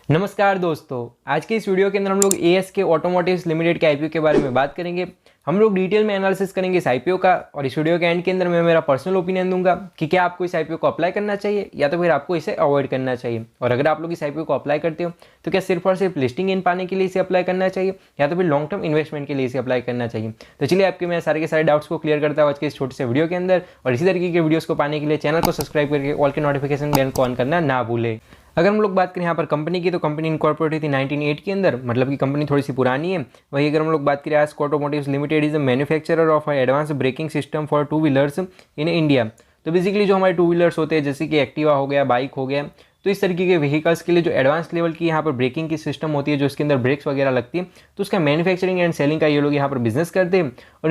नमस्कार दोस्तों, आज के इस वीडियो के अंदर हम लोग एएसके ऑटोमोटिव्स लिमिटेड के आईपीओ के बारे में बात करेंगे। हम लोग डिटेल में एनालिसिस करेंगे इस आईपीओ का और इस वीडियो के एंड के अंदर मैं मेरा पर्सनल ओपिनियन दूंगा कि क्या आपको इस आईपीओ को अप्लाई करना चाहिए या तो फिर आपको इसे अवॉइड करना चाहिए। और अगर आप लोग इस आईपीओ को अप्लाई करते हो तो क्या सिर्फ और सिर्फ लिस्टिंग इन पाने के लिए इसे अप्लाई करना चाहिए या तो फिर लॉन्ग टर्म इन्वेस्टमेंट के लिए इसे अप्लाई करना चाहिए। तो चलिए आपके मैं सारे के सारे डाउट्स को क्लियर करता हूँ आज के इस छोटे से वीडियो के अंदर। और इसी तरीके के वीडियोस को पाने के लिए चैनल को सब्सक्राइब करके ऑल के नोटिफिकेशन बेल को ऑन करना ना भूलें। अगर हम लोग बात करें यहाँ पर कंपनी की, तो कंपनी इनकॉर्पोरेट हुई थी 1908 के अंदर, मतलब कि कंपनी थोड़ी सी पुरानी है। वही अगर हम लोग बात करें, ask automotives limited is a manufacturer of advance braking system for two wheelers in India. तो बेसिकली जो हमारे टू व्हीलर्स होते हैं जैसे कि एक्टिवा हो गया, बाइक हो गया, तो इस तरीके के व्हीकल्स के लिए जो एडवांस लेवल की यहाँ पर ब्रेकिंग की सिस्टम होती है, जो इसके अंदर ब्रेक्स वगैरह लगती है, तो उसका मैन्युफैक्चरिंग एंड सेलिंग का ये लोग यहाँ पर बिजनेस करते हैं। और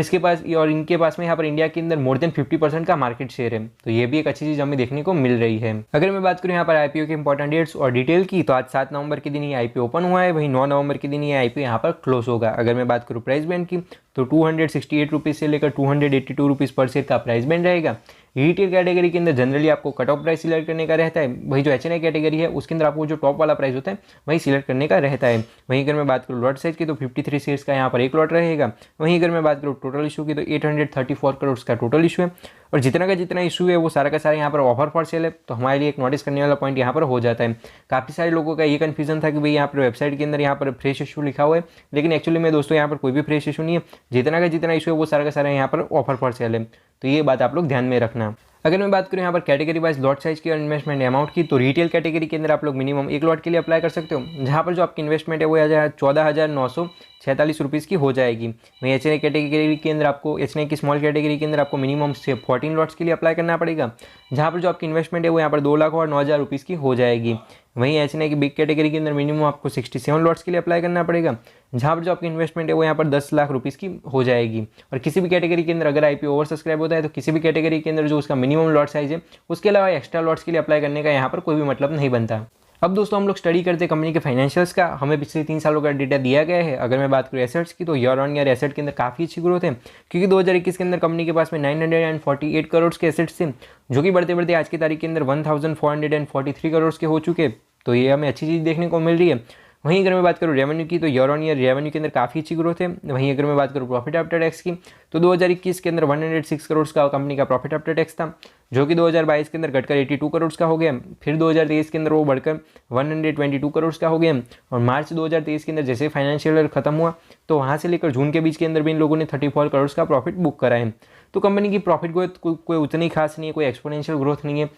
इनके पास में यहाँ पर इंडिया के अंदर मोर देन 50% का मार्केट शेयर है। तो ये भी एक अच्छी चीज़ हमें देखने को मिल रही है। अगर मैं बात करूँ यहाँ पर आईपीओ के इंपॉर्टेंट डेट्स और डिटेल की, तो आज 7 नवंबर के दिन ये आईपीओ ओपन हुआ है, वहीं 9 नवंबर के दिन ये आईपीओ यहाँ पर क्लोज होगा। अगर मैं बात करूँ प्राइस बैंड की, तो 268 रुपीज़ से लेकर 282 रुपीज़ पर शेयर का प्राइस बैंड रहेगा। रिटेल कैटेगरी के अंदर जनरली आपको कट ऑफ प्राइस सिलेक्ट करने का रहता है। वही जो एचएनआई कैटेगरी है उसके अंदर आपको जो टॉप वाला प्राइस होता है वही सिलेक्ट करने का रहता है। वहीं अगर मैं बात करूँ लॉट साइज की, तो 53 शेयर्स का यहाँ पर एक लॉट रहेगा। वहीं अगर मैं बात करूँ टोटल इशू की, तो 834 करोड़ का टोटल इशू है। और जितना का जितना इशू है वो सारा का सारा यहाँ पर ऑफर फॉर सेल है। तो हमारे लिए एक नोटिस करने वाला पॉइंट यहाँ पर हो जाता है। काफ़ी सारे लोगों का ये कन्फ्यूजन था कि भाई यहाँ पर वेबसाइट के अंदर यहाँ पर फ्रेश इशू लिखा हुआ है, लेकिन एक्चुअली में दोस्तों यहाँ पर कोई भी फ्रेश इशू नहीं है। जितना का जितना इशू है वो सारा का सारा यहाँ पर ऑफर फॉर सेल है। तो ये बात आप लोग ध्यान में रखना। अगर मैं बात करूँ यहाँ पर कैटेगरी वाइज लॉट साइज की और इन्वेस्टमेंट अमाउंट की, तो रिटेल कैटेगरी के अंदर आप लोग मिनिमम एक लॉट के लिए अप्लाई कर सकते हो, जहाँ पर जो आपकी इन्वेस्टमेंट है वो 14,946 रुपीज़ की हो जाएगी। वहीं एचएनआई कैटेगरी के अंदर आपको एचएनआई की स्मॉल कैटेगरी के अंदर आपको मिनिमम 14 लॉट्स के लिए अप्लाई करना पड़ेगा, जहाँ पर जो आपकी इन्वेस्टमेंट है वो यहाँ पर 2,09,000 रुपीज़ की हो जाएगी। वहीं एचएनआई की बिग कैटेगरी के अंदर मिनिमम आपको 67 लॉट्स के लिए अप्लाई करना पड़ेगा, जहाँ पर जो आपकी इन्वेस्टमेंट है वो यहाँ पर 10 लाख रुपीज़ की हो जाएगी। और किसी भी कैटेगरी के अंदर अगर आईपीओ ओवर सब्सक्राइब होता है, तो किसी भी कैटेगरी के अंदर जो उसका मिनिमम लॉट साइज है उसके अलावा एक्स्ट्रा लॉट्स के लिए अप्लाई करने का यहाँ पर कोई भी मतलब नहीं बनता। अब दोस्तों हम लोग स्टडी करते हैं कंपनी के फाइनेंशियल्स का। हमें पिछले 3 सालों का डेटा दिया गया है। अगर मैं बात करूँ एसेट्स की, तो ईयर ऑन ईयर एसेट के अंदर काफ़ी अच्छी ग्रोथ है, क्योंकि 2021 के अंदर कंपनी के पास में 948 करोड़ के एसेट्स थे, जो कि बढ़ते बढ़ते आज की तारीख के अंदर 1443 करोड़ के हो चुके। तो ये हमें अच्छी चीज़ देखने को मिल रही है। वहीं अगर मैं बात करूँ रेवेन्यू की, तो ईयर ऑन ईयर रेवेन्यू के अंदर काफ़ी अच्छी ग्रोथ है। वहीं अगर मैं बात करूँ प्रॉफिट आफ्टर टैक्स की, तो 2021 के अंदर 106 करोड़ का कंपनी का प्रॉफिट आफ्टर टैक्स था, जो कि 2022 के अंदर घटकर 82 करोड़ का हो गया। फिर 2023 के अंदर वो बढ़कर 122 करोड़ का हो गया। और मार्च 2023 के अंदर जैसे फाइनेंशियल ईयर खत्म हुआ, तो वहाँ से लेकर जून के बीच के अंदर भी इन लोगों ने 34 करोड़ का प्रॉफिट बुक करा है। तो कंपनी की प्रॉफिट ग्रोथ कोई उतनी खास नहीं है, कोई एक्सपोनेंशियल ग्रोथ नहीं है।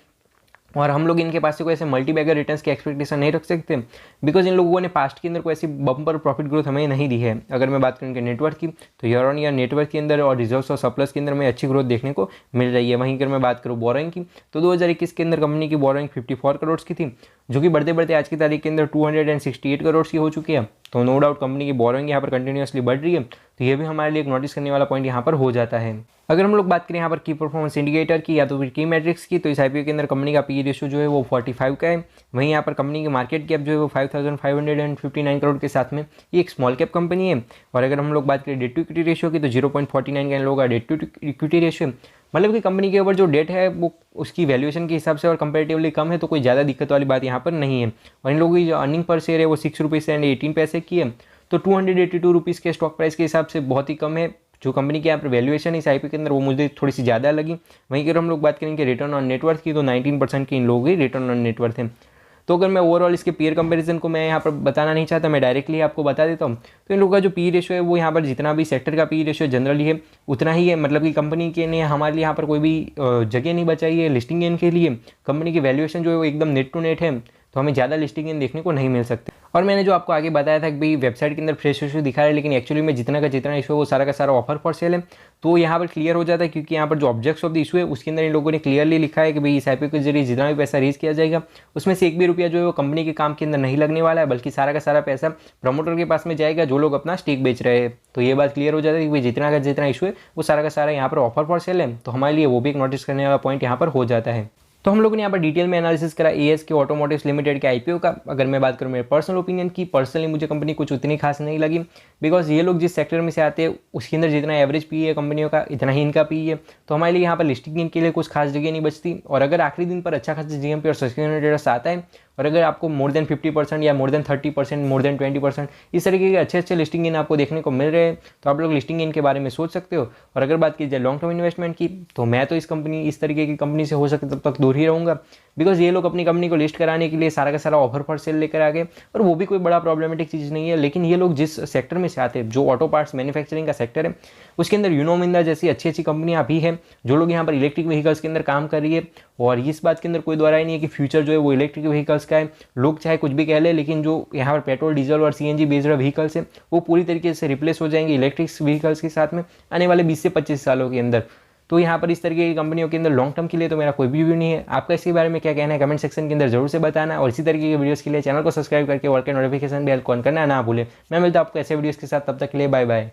और हम लोग इनके पास से कोई ऐसे मल्टी बैगर रिटर्न्स की एक्सपेक्टेशन नहीं रख सकते, बिकॉज इन लोगों ने पास्ट के अंदर कोई ऐसी बम्पर प्रॉफिट ग्रोथ हमें नहीं दी है। अगर मैं बात करूँ इनके नेटवर्क की, तो ईयर ऑन ईयर नेटवर्क के अंदर और रिजर्व्स और सरप्लस के अंदर में अच्छी ग्रोथ देखने को मिल रही है। वहीं अगर मैं बात करूँ बोरोइंग की, तो 2021 के अंदर कंपनी की बोरोइंग 54 करोड़ की थी, जो कि बढ़ते बढ़ते आज की तारीख के अंदर 268 करोड़ की हो चुकी है। तो नो डाउट कंपनी की बोरोइंग यहाँ पर कंटिन्यूसली बढ़ रही है। तो ये भी हमारे लिए एक नोटिस करने वाला पॉइंट यहाँ पर हो जाता है। अगर हम लोग बात करें यहाँ पर की परफॉर्मेंस इंडिकेटर की या तो फिर की मैट्रिक्स की, तो इस आईपीओ के अंदर कंपनी का पी रेशियो जो है वो 45 का है। वहीं यहाँ पर कंपनी की मार्केट कैप जो है वो 5,559 करोड़ के साथ में ये एक स्मॉल कैप कंपनी है। और अगर हम लोग बात करें डेट टू इक्विटी रेशियो की, तो 0.49 का इन लोगों का डेट टू इक्विटी रेशियो, मतलब कि कंपनी के ऊपर जो डेट है वो उसकी वैल्यूएशन के हिसाब से और कंपेरेटिवली कम है, तो कोई ज़्यादा दिक्कत वाली बात यहाँ पर नहीं है। और इन लोगों की जो अर्निंग पर शेयर है वो 6 रुपीज़ एंड 18 पैसे की है। तो 282 रुपीज़ के स्टॉक प्राइस के हिसाब से बहुत ही कम है। जो कंपनी की यहाँ पर वैल्यूएशन है इस आईपीओ के अंदर वो मुझे थोड़ी सी ज़्यादा लगी। वहीं अगर हम लोग बात करेंगे रिटर्न ऑन नेटवर्थ की, तो 19% की इन लोगों की रिटर्न ऑन नेटवर्थ है। तो अगर मैं ओवरऑल इसके पीयर कंपैरिजन को मैं यहाँ पर बताना नहीं चाहता, मैं डायरेक्टली आपको बता देता हूँ। तो इन लोगों का जो पी रेशियो है वो यहाँ पर जितना भी सेक्टर का पी रेशियो जनरली है उतना ही है, मतलब कि कंपनी के ने हमारे लिए यहाँ पर कोई भी जगह नहीं बचाई है लिस्टिंग गेन के लिए। कंपनी की वैल्यूएशन जो है वो एकदम नेट टू नेट है, तो हमें ज़्यादा लिस्टिंग गेन देखने को नहीं मिल सकते। और मैंने जो आपको आगे बताया था कि भाई वेबसाइट के अंदर फ्रेश इशू दिखा रहा है, लेकिन एक्चुअली में जितना का जितना इशू है वो सारा का सारा ऑफर फॉर सेल है। तो यहाँ पर क्लियर हो जाता है, क्योंकि यहाँ पर जो ऑब्जेक्ट्स ऑफ द इशू है उसके अंदर इन लोगों ने क्लियरली लिखा है कि भाई इस आईपीओ के जरिए जितना भी पैसा रेज किया जाएगा उसमें से एक भी रुपया जो है वो कंपनी के काम के अंदर नहीं लगने वाला है, बल्कि सारा का सारा पैसा प्रमोटर के पास में जाएगा जो लोग अपना स्टेक बेच रहे हैं। तो ये बात क्लियर हो जाती है कि भाई जितना का जितना इशू है वो सारा का सारा यहाँ पर ऑफर फॉर सेल है। तो हमारे लिए वो भी एक नोटिस करने वाला पॉइंट यहाँ पर हो जाता है। तो हम लोगों ने यहाँ पर डिटेल में एनालिसिस करा एएसके ऑटोमोटिव्स लिमिटेड के आईपीओ का। अगर मैं बात करूँ मेरे पर्सनल ओपिनियन की, पर्सनली मुझे कंपनी कुछ उतनी खास नहीं लगी, बिकॉज ये लोग जिस सेक्टर में से आते हैं उसके अंदर जितना एवरेज पी है कंपनियों का इतना ही इनका पी है। तो हमारे लिए यहाँ पर लिस्टिंग के लिए कुछ खास जगह नहीं बचती। और अगर आखिरी दिन पर अच्छा खासा जीएमपी और सस्टेनेबल डेटा आता है और अगर आपको मोर देन 50% या मोर देन 30%, मोर देन 20% इस तरीके के अच्छे अच्छे लिस्टिंग इन आपको देखने को मिल रहे हैं, तो आप लोग लिस्टिंग इन के बारे में सोच सकते हो। और अगर बात की जाए लॉन्ग टर्म इन्वेस्टमेंट की, तो मैं तो इस तरीके की कंपनी से हो सके तब तक दूर ही रहूँगा, बिकॉज ये लोग अपनी कंपनी को लिस्ट कराने के लिए सारा का सारा ऑफर फॉर सेल लेकर आ गए, और वो भी कोई बड़ा प्रॉब्लमेटिक चीज़ नहीं है। लेकिन ये लोग जिस सेक्टर में से आते हैं, जो ऑटो पार्ट्स मैन्युफैक्चरिंग का सेक्टर है, उसके अंदर यूनोमिंदा जैसी अच्छी अच्छी कंपनियां भी हैं जो लोग यहाँ पर इलेक्ट्रिक व्हीकल्स के अंदर काम कर रही है। और इस बात के अंदर कोई दोहराई नहीं है कि फ्यूचर जो है वो इलेक्ट्रिक व्हीकल्स का है। लोग चाहे कुछ भी कह ले, लेकिन जो यहाँ पर पेट्रोल, डीजल और सीएनजी बेस्ड व्हीकल्स हैं वो पूरी तरीके से रिप्लेस हो जाएंगे इलेक्ट्रिक व्हीकल्स के साथ में आने वाले 20 से 25 सालों के अंदर। तो यहाँ पर इस तरीके की कंपनियों के अंदर लॉन्ग टर्म के लिए तो मेरा कोई भी व्यू नहीं है। आपका इसके बारे में क्या कहना है कमेंट सेक्शन के अंदर जरूर से बताना, और इसी तरीके के वीडियोस के लिए चैनल को सब्सक्राइब करके ऑल के नोटिफिकेशन बेल ऑन करना ना भूलें। मैं मिलता हूं आपको ऐसे वीडियोस के साथ, तब तक के लिए बाय बाय।